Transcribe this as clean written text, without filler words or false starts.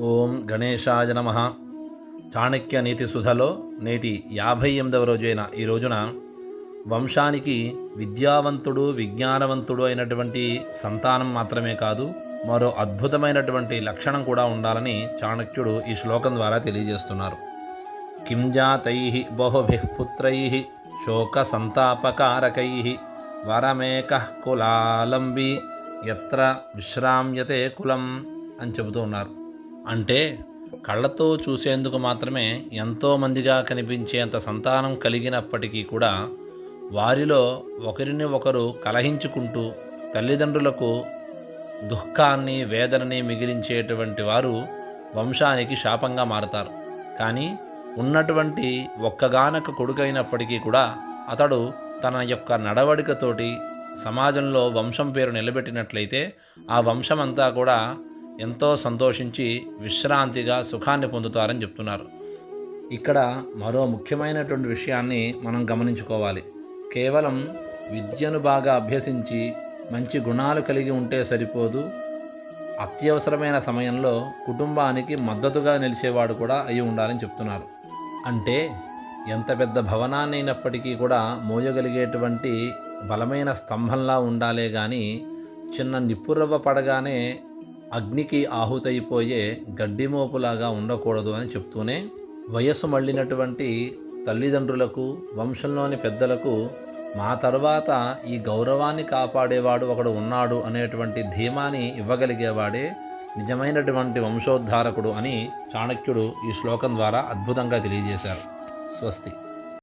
ఓం గణేశాయ నమః. చాణక్య నీతి సుధలో నేటి 58వ రోజైన ఈ రోజున వంశానికి విద్యావంతుడు విజ్ఞానవంతుడు అయినటువంటి సంతానం మాత్రమే కాదు, మరో అద్భుతమైనటువంటి లక్షణం కూడా ఉండాలని చాణక్యుడు ఈ శ్లోకం ద్వారా తెలియజేస్తున్నారు. కిం జాతైః బహుభిః పుత్రైః శోక సంతాపకారకైః వరమేకః కులాలంబి యత్ర విశ్రామ్యతే కులం అని చెబుతూ ఉన్నారు. అంటే కళ్ళతో చూసేందుకు మాత్రమే ఎంతోమందిగా కనిపించేంత సంతానం కలిగినప్పటికీ కూడా వారిలో ఒకరిని ఒకరు కలహించుకుంటూ తల్లిదండ్రులకు దుఃఖాన్ని వేదనని మిగిలించేటువంటి వారు వంశానికి శాపంగా మారతారు. కానీ ఉన్నటువంటి ఒక్కగానొక్క కొడుకైనప్పటికీ కూడా అతడు తన యొక్క నడవడికతోటి సమాజంలో వంశం పేరు నిలబెట్టినట్లయితే ఆ వంశమంతా కూడా ఎంతో సంతోషించి విశ్రాంతిగా సుఖాన్ని పొందుతారని చెప్తున్నారు. ఇక్కడ మరో ముఖ్యమైనటువంటి విషయాన్ని మనం గమనించుకోవాలి. కేవలం విద్యను బాగా అభ్యసించి మంచి గుణాలు కలిగి ఉంటే సరిపోదు, అత్యవసరమైన సమయంలో కుటుంబానికి మద్దతుగా నిలిచేవాడు కూడా అయి ఉండాలని చెప్తున్నారు. అంటే ఎంత పెద్ద భవనాన్ని అయినప్పటికీ కూడా మోయగలిగేటువంటి బలమైన స్తంభంలా ఉండాలే కానీ చిన్న నిప్పురవ్వ పడగానే అగ్నికి ఆహుతైపోయే గడ్డిమోపులాగా ఉండకూడదు అని చెప్తూనే వయస్సు మళ్ళినటువంటి తల్లిదండ్రులకు వంశంలోని పెద్దలకు మా తరువాత ఈ గౌరవాన్ని కాపాడేవాడు ఒకడు ఉన్నాడు అనేటువంటి ధీమాని ఇవ్వగలిగేవాడే నిజమైనటువంటి వంశోద్ధారకుడు అని చాణక్యుడు ఈ శ్లోకం ద్వారా అద్భుతంగా తెలియజేశారు. స్వస్తి.